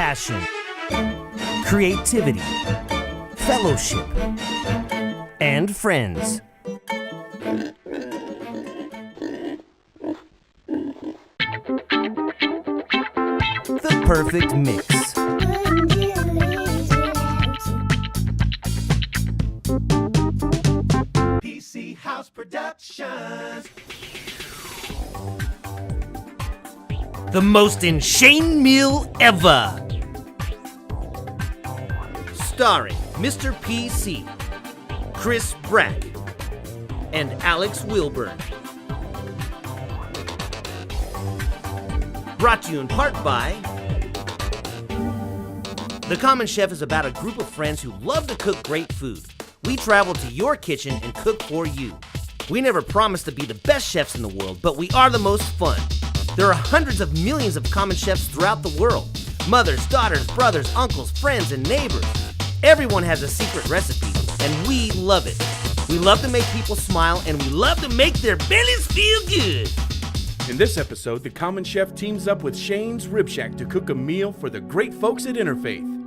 passion, creativity, fellowship, and friends. The perfect mix. PC House Productions. The most insane meal ever. Starring Mr. PC, Chris Brack, and Alex Wilburn. Brought to you in part by... The Common Chef is about a group of friends who love to cook great food. We travel to your kitchen and cook for you. We never promise to be the best chefs in the world, but we are the most fun. There are hundreds of millions of Common Chefs throughout the world. Mothers, daughters, brothers, uncles, friends, and neighbors. Everyone has a secret recipe, and we love it. We love to make people smile, and we love to make their bellies feel good. In this episode, the Common Chef teams up with Shane's Rib Shack to cook a meal for the great folks at Interfaith.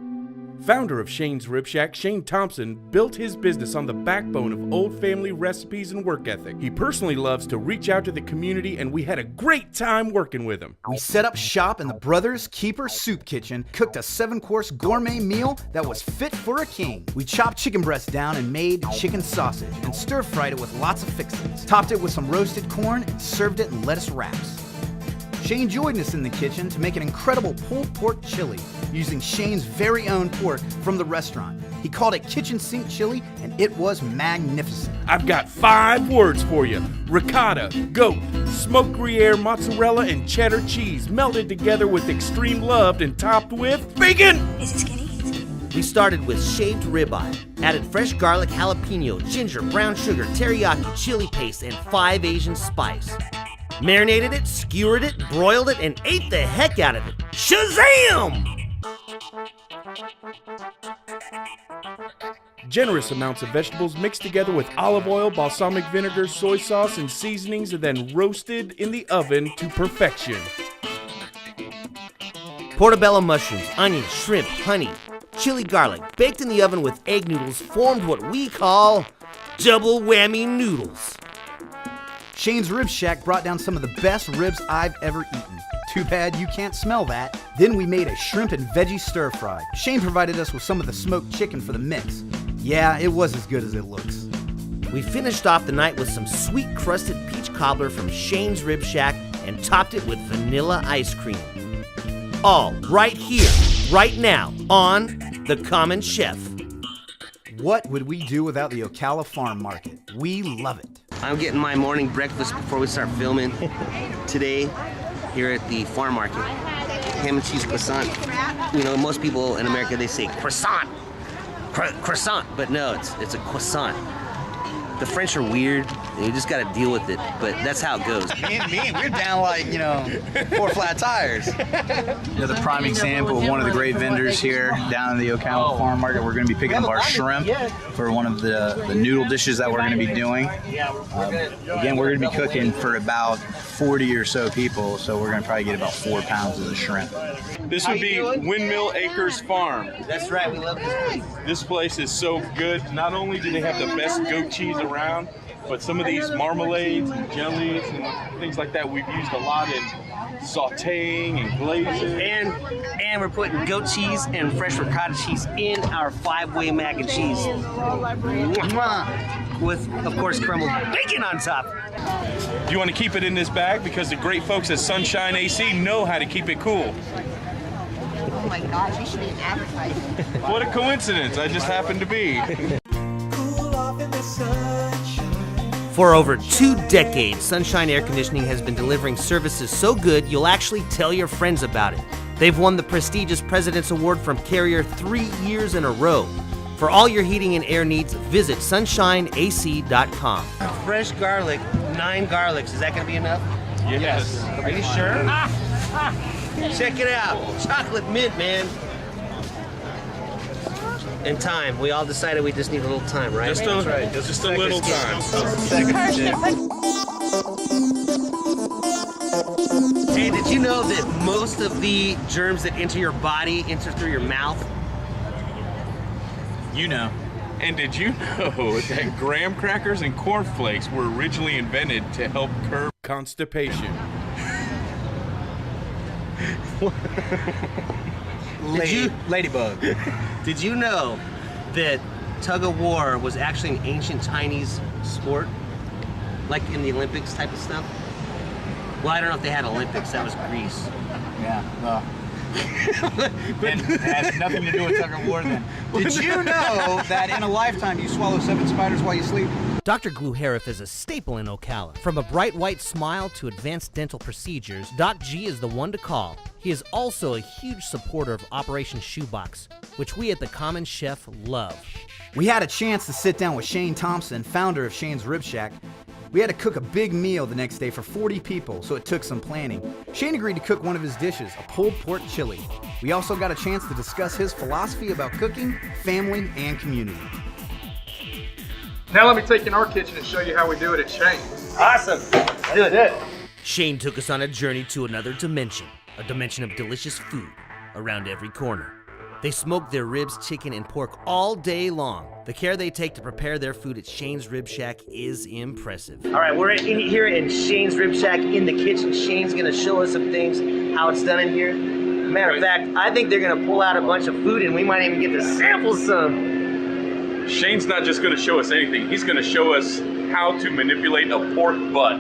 Founder of Shane's Rib Shack, Shane Thompson, built his business on the backbone of old family recipes and work ethic. He personally loves to reach out to the community, and we had a great time working with him. We set up shop in the Brothers Keeper Soup Kitchen, cooked a 7-course gourmet meal that was fit for a king. We chopped chicken breasts down and made chicken sausage, and stir-fried it with lots of fixings. Topped it with some roasted corn, and served it in lettuce wraps. Shane joined us in the kitchen to make an incredible pulled pork chili using Shane's very own pork from the restaurant. He called it kitchen sink chili, and it was magnificent. I've got 5 words for you. Ricotta, goat, smoked Gruyere, mozzarella, and cheddar cheese melded together with extreme love and topped with bacon! Is it skinny? We started with shaved ribeye, added fresh garlic, jalapeno, ginger, brown sugar, teriyaki, chili paste, and 5 Asian spice. Marinated it, skewered it, broiled it, and ate the heck out of it. Shazam! Generous amounts of vegetables mixed together with olive oil, balsamic vinegar, soy sauce, and seasonings, and then roasted in the oven to perfection. Portobello mushrooms, onions, shrimp, honey, chili garlic, baked in the oven with egg noodles, formed what we call double whammy noodles. Shane's Rib Shack brought down some of the best ribs I've ever eaten. Too bad you can't smell that. Then we made a shrimp and veggie stir fry. Shane provided us with some of the smoked chicken for the mix. Yeah, it was as good as it looks. We finished off the night with some sweet crusted peach cobbler from Shane's Rib Shack and topped it with vanilla ice cream. All right here, right now, on The Common Chef. What would we do without the Ocala Farm Market? We love it. I'm getting my morning breakfast before we start filming today here at the farm market. Ham and cheese croissant. You know, most people in America, they say croissant, croissant, but no, it's a croissant. The French are weird, and you just gotta deal with it, but that's how it goes. Me, we're down like, 4 flat tires. The prime example of one of the great vendors here down in the Ocala Farm Market. We're going to be picking up our shrimp for one of the noodle dishes that we're going to be doing. Again, we're going to be cooking for about 40 or so people, so we're going to probably get about 4 pounds of the shrimp. This would be Windmill Acres Farm. That's right, we love this place. This place is so good. Not only do they have the best goat cheese around, but some of these marmalades and jellies and things like that we've used a lot in sauteing and glazing. And we're putting goat cheese and fresh ricotta cheese in our 5-way mac and cheese. With, of course, crumbled bacon on top. You want to keep it in this bag because the great folks at Sunshine AC know how to keep it cool. Oh my gosh, you should be an advertiser. What a coincidence, I just happened to be. Cool off in the sunshine. For over 2 decades, Sunshine Air Conditioning has been delivering services so good you'll actually tell your friends about it. They've won the prestigious President's Award from Carrier 3 years in a row. For all your heating and air needs, visit sunshineac.com. Fresh garlic, 9 garlics. Is that going to be enough? Yes. Are you sure? Check it out. Chocolate mint, man. And time. We all decided we just need a little time, right? Just a little time. Hey, did you know that most of the germs that enter your body enter through your mouth? You know. And did you know that graham crackers and cornflakes were originally invented to help curb constipation? Ladybug. Did you know that tug of war was actually an ancient Chinese sport? Like in the Olympics type of stuff? Well, I don't know if they had Olympics, that was Greece. Yeah, well. And it has nothing to do with tug of war then. Did you know that in a lifetime you swallow 7 spiders while you sleep? Dr. Gluharif is a staple in Ocala. From a bright white smile to advanced dental procedures, Doc G is the one to call. He is also a huge supporter of Operation Shoebox, which we at The Common Chef love. We had a chance to sit down with Shane Thompson, founder of Shane's Rib Shack. We had to cook a big meal the next day for 40 people, so it took some planning. Shane agreed to cook one of his dishes, a pulled pork chili. We also got a chance to discuss his philosophy about cooking, family, and community. Now let me take you in our kitchen and show you how we do it at Shane's. Awesome. Let's do it. Shane took us on a journey to another dimension, a dimension of delicious food around every corner. They smoke their ribs, chicken, and pork all day long. The care they take to prepare their food at Shane's Rib Shack is impressive. All right, we're here in Shane's Rib Shack in the kitchen. Shane's gonna show us some things, how it's done in here. Matter of fact, I think they're gonna pull out a bunch of food and we might even get to sample some. Shane's not just going to show us anything. He's going to show us how to manipulate a pork butt.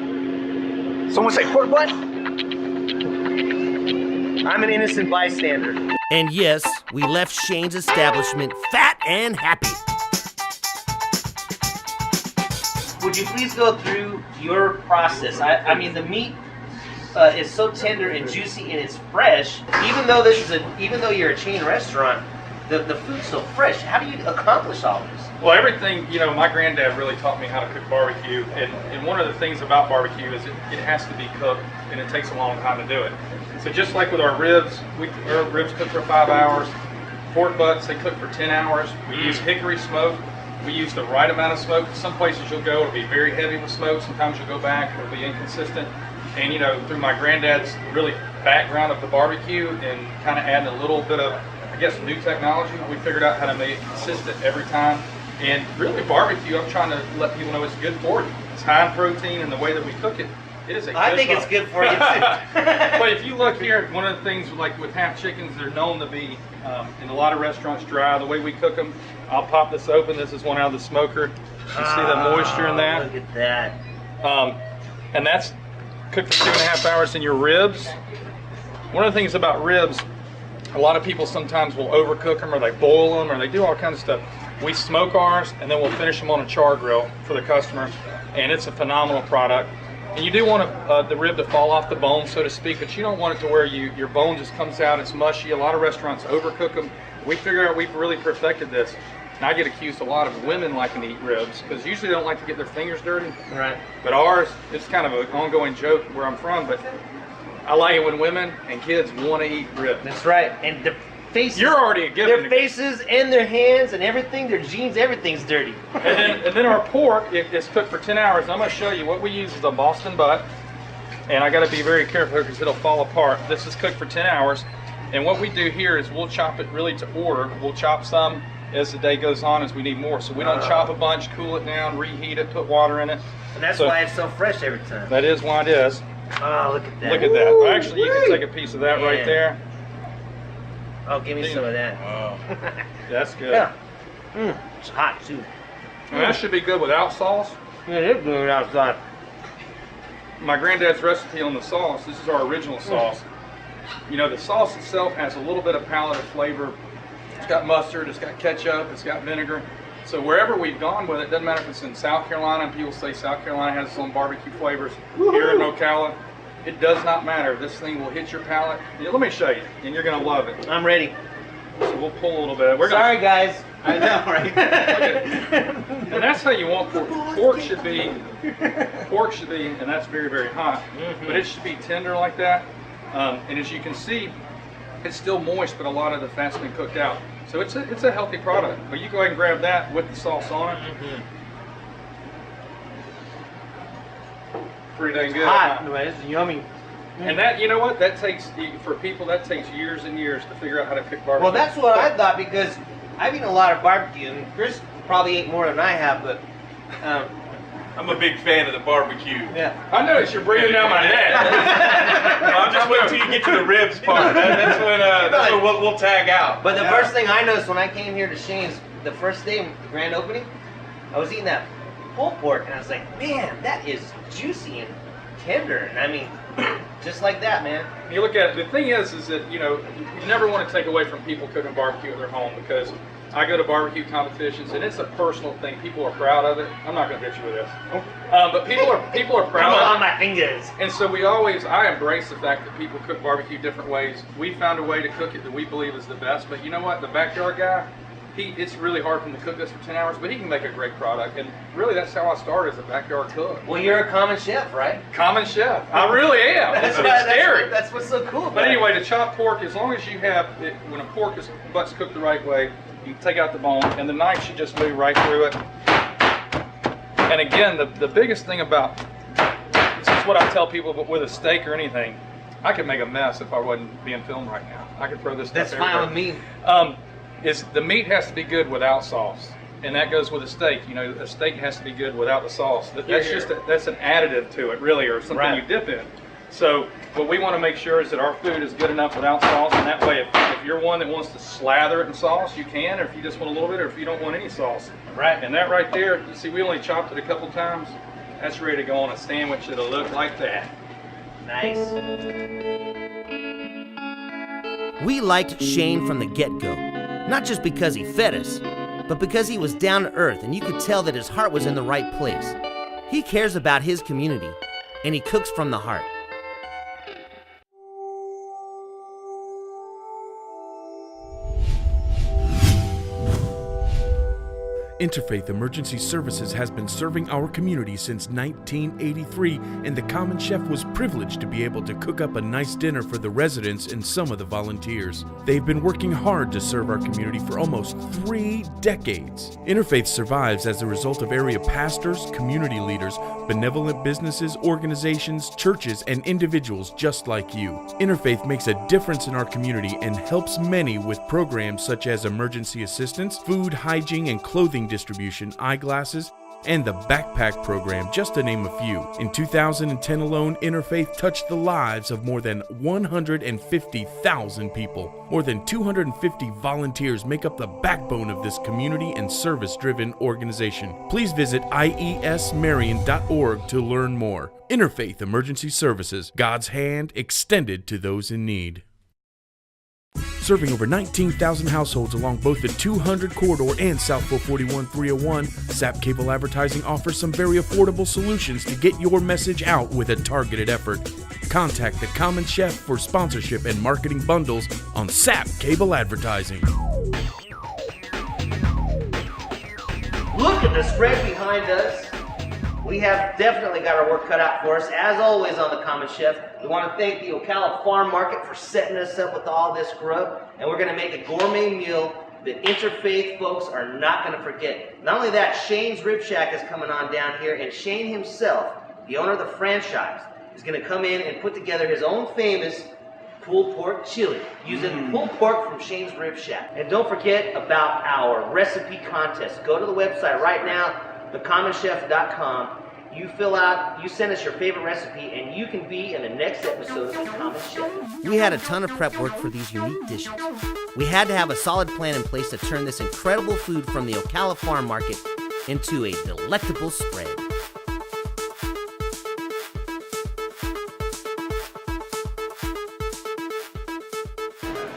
Someone say pork butt? I'm an innocent bystander. And yes, we left Shane's establishment fat and happy. Would you please go through your process? I mean, the meat is so tender and juicy and it's fresh. Even though you're a chain restaurant, the food's so fresh. How do you accomplish all this? Well, everything, you know, my granddad really taught me how to cook barbecue, and one of the things about barbecue is it has to be cooked, and it takes a long time to do it. So just like with our ribs, our ribs cook for 5 hours. Pork butts, they cook for 10 hours. We use hickory smoke. We use the right amount of smoke. Some places you'll go, it'll be very heavy with smoke. Sometimes you'll go back, it'll be inconsistent. And you know, through my granddad's really background of the barbecue and kind of adding a little bit of, I guess, new technology, we figured out how to make it consistent every time. And really, barbecue, I'm trying to let people know it's good for you. It's high in protein, and the way that we cook it, it is a good I think it's good for you too. But if you look here, one of the things like with half chickens, they're known to be in a lot of restaurants dry. The way we cook them, I'll pop this open. This is one out of the smoker. You see the moisture in that? Look at that. And that's cooked for 2.5 hours in your ribs. One of the things about ribs, a lot of people sometimes will overcook them, or they boil them, or they do all kinds of stuff. We smoke ours, and then we'll finish them on a char grill for the customer, and it's a phenomenal product. And you do want the rib to fall off the bone, so to speak, but you don't want it to where your bone just comes out, it's mushy. A lot of restaurants overcook them. We figure out we've really perfected this. And I get accused a lot of women liking to eat ribs, because usually they don't like to get their fingers dirty. Right. But ours, it's kind of an ongoing joke where I'm from, but I like it when women and kids want to eat ribs. That's right. And their faces. You're already a given. Their faces and their hands and everything, their jeans, everything's dirty. And then our pork, it's cooked for 10 hours. I'm going to show you what we use is a Boston butt. And I got to be very careful because it'll fall apart. This is cooked for 10 hours. And what we do here is we'll chop it really to order. We'll chop some as the day goes on as we need more. So we don't chop a bunch, cool it down, reheat it, put water in it. And that's why it's so fresh every time. That is why it is. Oh, look at that. Look at that. Well, actually, you can take a piece of that right there. Oh, give me some of that. Wow. That's good. Yeah. It's hot, too. And that should be good without sauce. Yeah, it is good outside. My granddad's recipe on the sauce, this is our original sauce. You know, the sauce itself has a little bit of palate of flavor. It's got mustard, it's got ketchup, it's got vinegar. So wherever we've gone with it, doesn't matter if it's in South Carolina, and people say South Carolina has its own barbecue flavors. Here in Ocala, it does not matter. This thing will hit your palate. Yeah, let me show you, and you're going to love it. I'm ready. So we'll pull a little bit. Sorry, guys. I know, right? And that's how you want pork. Pork should be, and that's very, very hot, but it should be tender like that. And as you can see, it's still moist, but a lot of the fat's been cooked out. So it's a healthy product. But you go ahead and grab that with the sauce on it. Pretty dang good. Hot. It's yummy. And that, you know what, that takes, for people, that takes years and years to figure out how to cook barbecue. Well, that's what I thought, because I've eaten a lot of barbecue, and Chris probably ate more than I have, but I'm a big fan of the barbecue. yeah. I noticed you're breathing down my neck. I'm just waiting till you get to the ribs part. That's when we'll tag out. But the first thing I noticed when I came here to Shane's, the first day, the grand opening, I was eating that pulled pork, and I was like, man, that is juicy and tender. And I mean, just like that, man. You look at it, the thing is that, you know, you never want to take away from people cooking barbecue at their home, because I go to barbecue competitions and it's a personal thing. People are proud of it. I'm not going to hit you with this, but people are proud of it. On my fingers. And so I embrace the fact that people cook barbecue different ways. We found a way to cook it that we believe is the best. But you know what? The backyard guy, it's really hard for him to cook this for 10 hours, but he can make a great product. And really, that's how I started as a backyard cook. Well, you're a common chef, right? Common chef. I really am. It's scary. That's what's so cool. But anyway, to chop pork, as long as you have it, when a pork butt's cooked the right way, you can take out the bone, and the knife should just move right through it. And again, the biggest thing about, this is what I tell people, but with a steak or anything, I could make a mess if I wasn't being filmed right now. I could throw this stuff That's fine everywhere. with me. Is the meat has to be good without sauce, and that goes with a steak. You know, a steak has to be good without the sauce. That's just that's an additive to it, really, or something you dip in. So what we want to make sure is that our food is good enough without sauce, and that way, if you're one that wants to slather it in sauce, you can, or if you just want a little bit, or if you don't want any sauce. Right. And that right there, you see, we only chopped it a couple times. That's ready to go on a sandwich that'll look like that. Nice. We liked Shane from the get-go, not just because he fed us, but because he was down to earth and you could tell that his heart was in the right place. He cares about his community, and he cooks from the heart. Interfaith Emergency Services has been serving our community since 1983, and the Common Chef was privileged to be able to cook up a nice dinner for the residents and some of the volunteers. They've been working hard to serve our community for almost 3 decades. Interfaith survives as a result of area pastors, community leaders, benevolent businesses, organizations, churches, and individuals just like you. Interfaith makes a difference in our community and helps many with programs such as emergency assistance, food, hygiene, and clothing distribution, eyeglasses, and the backpack program, just to name a few. In 2010 alone, Interfaith touched the lives of more than 150,000 people. More than 250 volunteers make up the backbone of this community and service-driven organization. Please visit iesmarion.org to learn more. Interfaith Emergency Services, God's hand extended to those in need. Serving over 19,000 households along both the 200 corridor and South 441 301, SAP Cable Advertising offers some very affordable solutions to get your message out with a targeted effort. Contact the Common Chef for sponsorship and marketing bundles on SAP Cable Advertising. Look at the spread behind us. We have definitely got our work cut out for us. As always on the Common Chef, we want to thank the Ocala Farm Market for setting us up with all this grub. And we're going to make a gourmet meal that Interfaith folks are not going to forget. Not only that, Shane's Rib Shack is coming on down here, and Shane himself, the owner of the franchise, is going to come in and put together his own famous pulled pork chili using pulled pork from Shane's Rib Shack. And don't forget about our recipe contest. Go to the website right now, thecommonchef.com. You fill out, you send us your favorite recipe, and you can be in the next episode of The Common Chef. We had a ton of prep work for these unique dishes. We had to have a solid plan in place to turn this incredible food from the Ocala Farm Market into a delectable spread.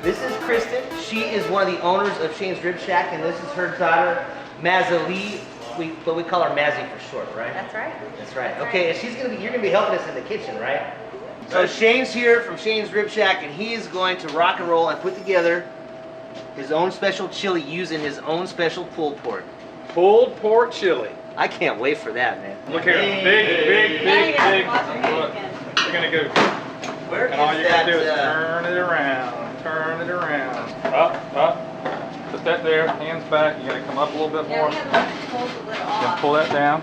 This is Kristen. She is one of the owners of Shane's Rib Shack, and this is her daughter, Mazalee. But we call her Mazzy for short, right? That's right. That's right. Okay, and you're gonna be helping us in the kitchen, right? So Shane's here from Shane's Rib Shack, and he is going to rock and roll and put together his own special chili using his own special pulled pork. Pulled pork chili. I can't wait for that, man. Look here, big. Look, we're gonna go. Where And all is you gotta do is that? turn it around. Up. Put that there, hands back. You gotta come up a little bit more. Then pull that down.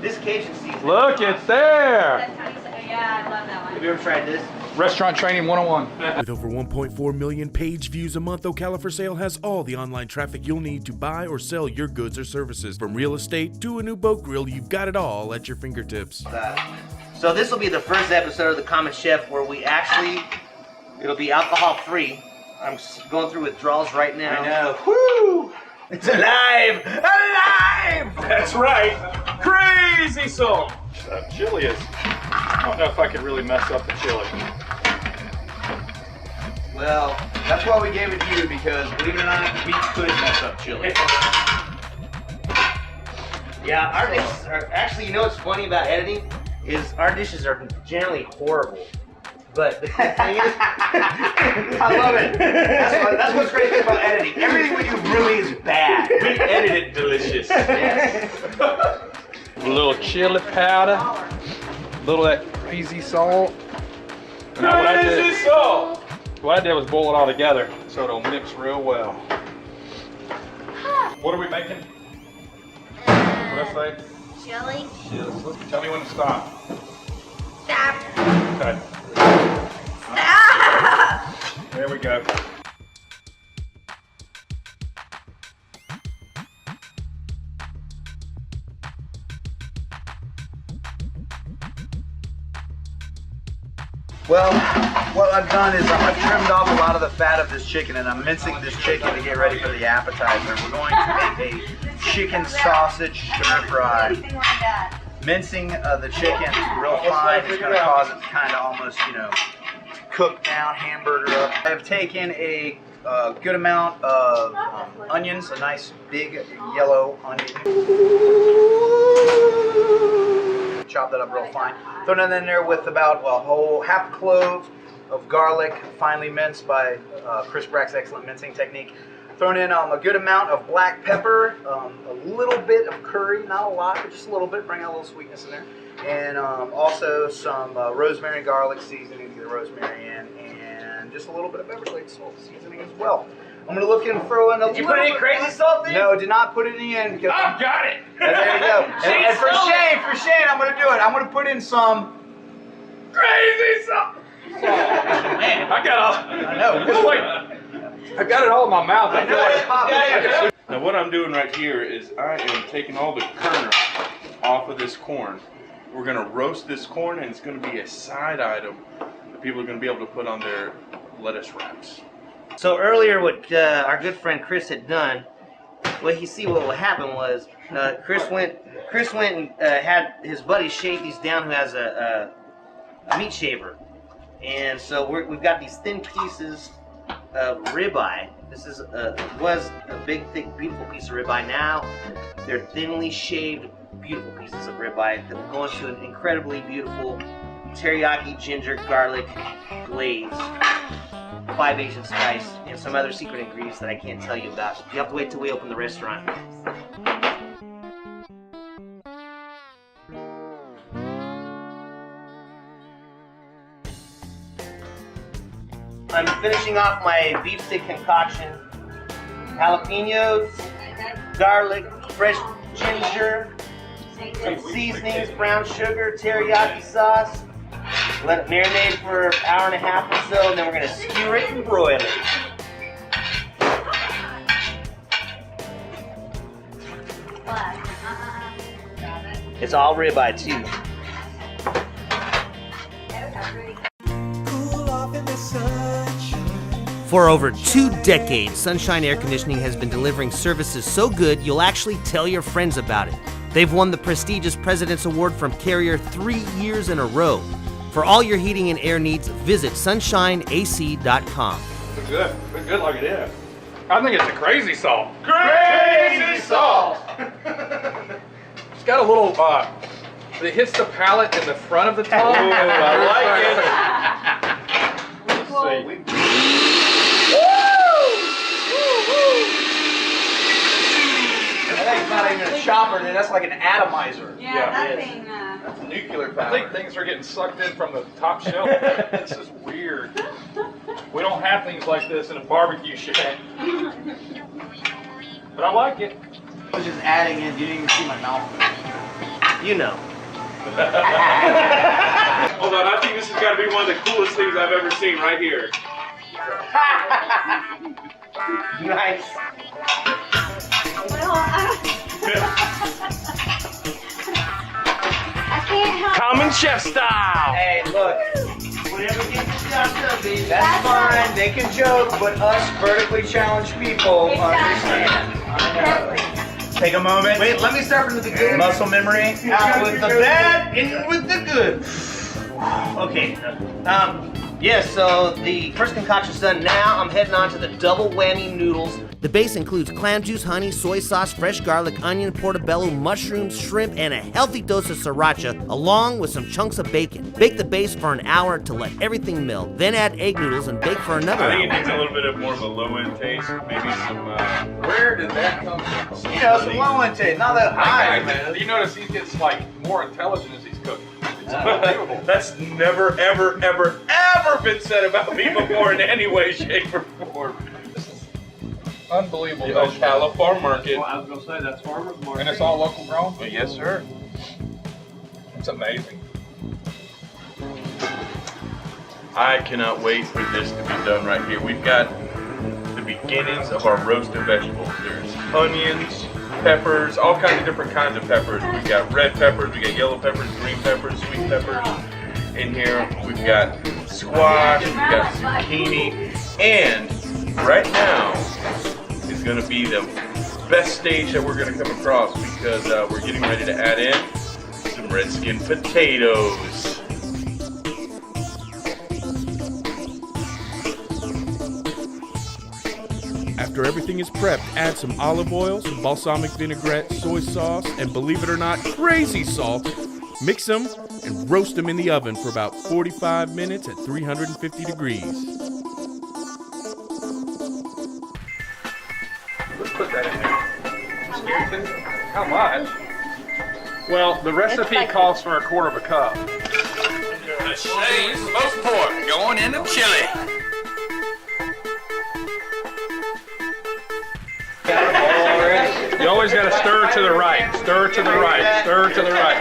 This Cajun seasoning. Look, it's there. That's how you say, yeah, I love that one. Have you ever tried this? Restaurant Training 101. With over 1.4 million page views a month, Ocala for Sale has all the online traffic you'll need to buy or sell your goods or services. From real estate to a new boat grill, you've got it all at your fingertips. So this will be the first episode of The Common Chef where we actually, it'll be alcohol free. I'm going through withdrawals right now. I know. Woo! It's alive! Alive! That's right. Crazy salt. Chili is. I don't know if I could really mess up the chili. Well, that's why we gave it to you, because believe it or not, we could mess up chili. Yeah, our dishes are actually. You know what's funny about editing is our dishes are generally horrible. But the thing is, I love it. That's what's great about editing. Everything we do really is bad. We edited delicious. Yes. A little chili powder, a little of that crazy salt. Crazy salt! What I did was boil it all together so it'll mix real well. What are we making? What did I say? Chili. Tell me when to stop. Stop. Okay. Stop. There we go. Well, what I've done is I've trimmed off a lot of the fat of this chicken, and I'm mincing this chicken to get ready for the appetizer. We're going to make a chicken sausage stir fry. Mincing the chicken real fine is going to cause it to kind of almost, cook down, hamburger up. I've taken a good amount of onions, a nice big yellow onion. Chop that up real fine. Throw that in there with about a whole half clove of garlic, finely minced by Chris Brack's excellent mincing technique. Thrown in a good amount of black pepper, a little bit of curry, not a lot, but just a little bit, bring out a little sweetness in there. And also some rosemary and garlic seasoning to get the rosemary in, and just a little bit of Everglades salt seasoning as well. I'm going to look and throw in a Did you put any crazy salt in? No, did not put any in. Because I've got it! there you go. And for Shane, I'm going to do it. I'm going to put in some Crazy salt! Man, I know. Just wait. I got it all in my mouth. I feel like it's popping. Now what I'm doing right here is I am taking all the kernel off of this corn. We're going to roast this corn, and it's going to be a side item that people are going to be able to put on their lettuce wraps. So earlier, what our good friend Chris had done, what happened was Chris went and had his buddy shave these down, who has a meat shaver, and so we've got these thin pieces of ribeye. This was a big, thick, beautiful piece of ribeye. Now they're thinly shaved, beautiful pieces of ribeye that will go into an incredibly beautiful teriyaki ginger garlic glaze. 5 Asian spice, and some other secret ingredients that I can't tell you about. You have to wait till we open the restaurant. I'm finishing off my beef stick concoction. Jalapenos, garlic, fresh ginger, some seasonings, brown sugar, teriyaki sauce. Let it marinate for an hour and a half or so, and then we're going to skewer it and broil it. It's all ribeye too. Cool off in the sunshine. For over 2 decades, Sunshine Air Conditioning has been delivering services so good you'll actually tell your friends about it. They've won the prestigious President's Award from Carrier 3 years in a row. For all your heating and air needs, visit sunshineac.com. It's good. It's good like it is. I think it's a crazy salt. Crazy salt! It's got a little, it hits the palate in the front of the tongue. Ooh, I like it. Let's see. That's not even a chopper, that's like an atomizer. Yeah, that it is. thing. That's nuclear I power. think things are getting sucked in from the top shelf. This is weird. We don't have things like this in a barbecue shack. But I like it. I was just adding in, you didn't even see my mouth. You know. Hold on, I think this has got to be one of the coolest things I've ever seen right here. Nice. Common chef style. Hey, look. Whenever we get this job done, baby, that's fine. They can joke, but us vertically challenged people understand. Take a moment. Wait, let me start from the beginning. Muscle memory. Out with the bad, in with the good. Okay. Yes, so the first concoction's done. Now I'm heading on to the double whammy noodles. The base includes clam juice, honey, soy sauce, fresh garlic, onion, portobello, mushrooms, shrimp, and a healthy dose of sriracha, along with some chunks of bacon. Bake the base for an hour to let everything melt. Then add egg noodles and bake for another I think it hour. needs a little bit of more of a low-end taste. Maybe some, where did that come from? You know, some low intake, not that high, man. You notice he gets like more intelligent as he's cooking. It's unbelievable. That's never, ever, ever, ever been said about me before in any way, shape, or form. Unbelievable. The Ocala Farm Market. I was going to say, that's farmer's market. And it's all local grown? Yes, sir. It's amazing. I cannot wait for this to be done right here. We've got the beginnings of our roasted vegetables. There's onions, peppers, all kinds of different kinds of peppers. We've got red peppers, we got yellow peppers, green peppers, sweet peppers in here. We've got squash, we've got zucchini, and right now is going to be the best stage that we're going to come across because we're getting ready to add in some red skin potatoes. After everything is prepped, add some olive oil, some balsamic vinaigrette, soy sauce, and believe it or not, crazy salt. Mix them and roast them in the oven for about 45 minutes at 350 degrees. Let's put that in there. How much? Well, the recipe calls for 1/4 of a cup. The Shane's smoked pork going into chili. You always got to stir to the right. Stir to the right. Stir to the right.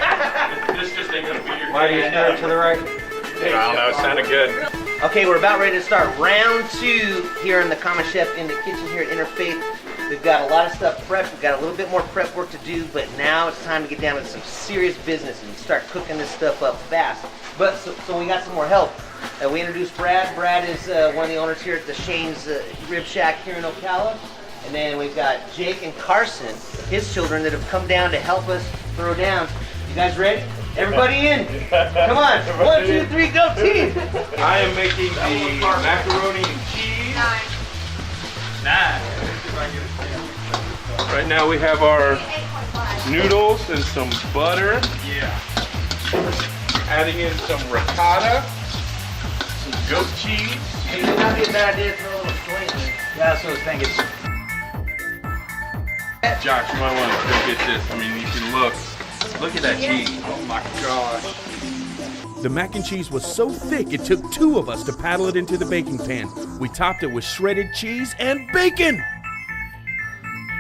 This just ain't gonna be your Why do you stir to the right? I don't know. It sounded good. Okay, we're about ready to start round 2 here in the Common Chef in the kitchen here at Interfaith. We've got a lot of stuff prepped. We've got a little bit more prep work to do, but now it's time to get down to some serious business and start cooking this stuff up fast. But so we got some more help. We introduced Brad. Brad is one of the owners here at the Shane's Rib Shack here in Ocala. And then we've got Jake and Carson, his children, that have come down to help us throw down. You guys ready? Everybody in. Come on. 1, 2, 3, go team. I am making the macaroni and cheese. 9. Right now we have our noodles and some butter. Yeah. Adding in some ricotta, some goat cheese. It would not be a bad idea to throw a little swing. Yeah, that's what I was thinking. Josh, you might want to go get this. I mean, you can look at that cheese. Oh my gosh. The mac and cheese was so thick, it took 2 of us to paddle it into the baking pan. We topped it with shredded cheese and bacon.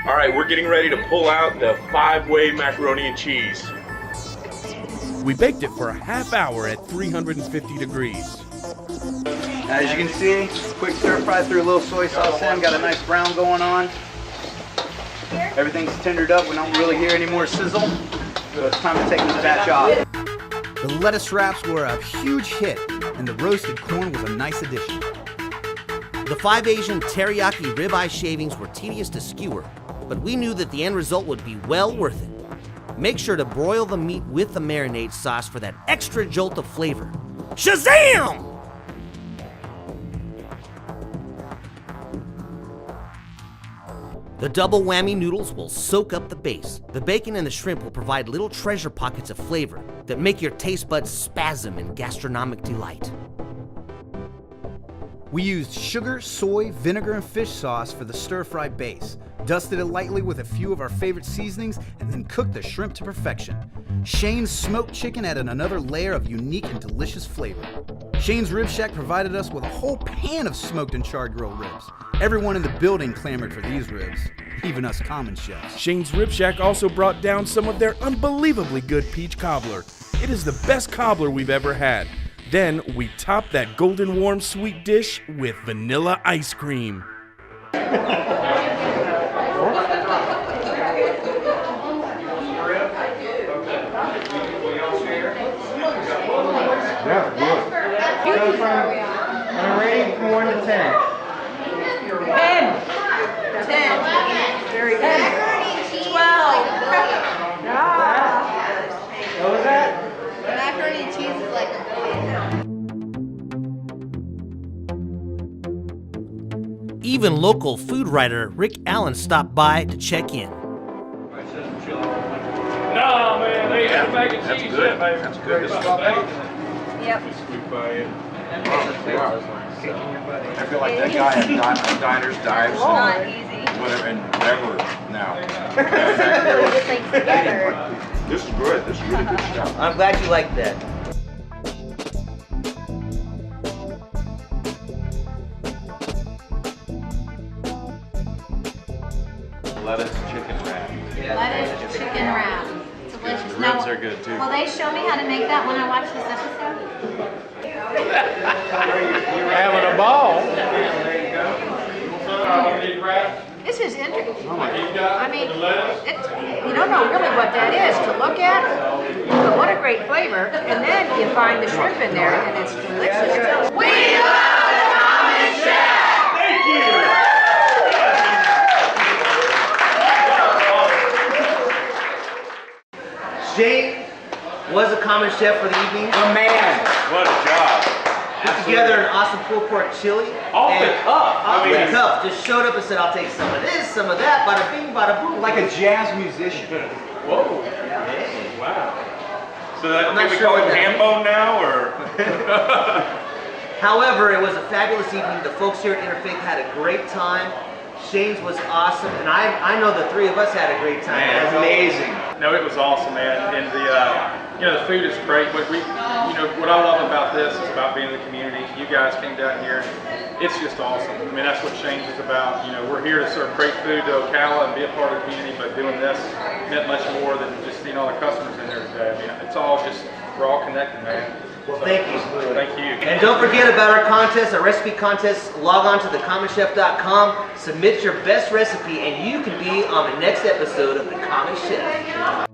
All right, we're getting ready to pull out the 5-way macaroni and cheese. We baked it for a half hour at 350 degrees. As you can see, quick stir fry, threw a little soy sauce in, got a nice brown going on. Everything's tendered up, we don't really hear any more sizzle. So it's time to take this batch off. The lettuce wraps were a huge hit, and the roasted corn was a nice addition. The 5 Asian teriyaki ribeye shavings were tedious to skewer, but we knew that the end result would be well worth it. Make sure to broil the meat with the marinade sauce for that extra jolt of flavor. Shazam! The double whammy noodles will soak up the base. The bacon and the shrimp will provide little treasure pockets of flavor that make your taste buds spasm in gastronomic delight. We used sugar, soy, vinegar, and fish sauce for the stir-fry base, dusted it lightly with a few of our favorite seasonings, and then cooked the shrimp to perfection. Shane's smoked chicken added another layer of unique and delicious flavor. Shane's Rib Shack provided us with a whole pan of smoked and charred grilled ribs. Everyone in the building clamored for these ribs, even us common chefs. Shane's Rib Shack also brought down some of their unbelievably good peach cobbler. It is the best cobbler we've ever had. Then we top that golden warm sweet dish with vanilla ice cream. I'm rating from 1 to 10. 10. Very good. 12. What was that? Macaroni and cheese is like a billion. Even local food writer Rick Allen stopped by to check in. No, man, they had mac and cheese. good. Baby. That's good. This is Yep. I feel like that guy at Diners, Dives, Not easy. whatever, and whatever now. Really good things together. This is good. This is really good stuff. I'm glad you like that. Lettuce chicken wrap. Lettuce chicken wrap. Delicious. The ribs are good too. Will they show me how to make that when I watch this episode? You're having a ball. This is interesting. I mean, you don't know really what that is to look at, but what a great flavor. And then you find the shrimp in there, and it's delicious. We love the Common Chef! Thank you. Shane was a common chef for the evening. A man. What a job. Put together an awesome pulled pork chili. Off the cuff. Off the cuff. Just showed up and said, I'll take some of this, some of that, bada bing, bada boom. Like a jazz musician. Whoa. Hey. Wow. So that, I'm can not we sure call what him that Hambone now, or? However, it was a fabulous evening. The folks here at Interfaith had a great time. Shane's was awesome, and I know the three of us had a great time. Man, That's amazing. No, it was awesome, man. And the food is great. But what I love about this is about being in the community. You guys came down here. It's just awesome. I mean, that's what Shane's is about. We're here to serve great food to Ocala and be a part of the community. But doing this meant much more than just seeing all the customers in there today. I mean, it's all just, we're all connected, man. Well, thank you. Thank you. And don't forget about our contest, our recipe contest. Log on to thecommonchef.com, submit your best recipe, and you can be on the next episode of The Common Chef.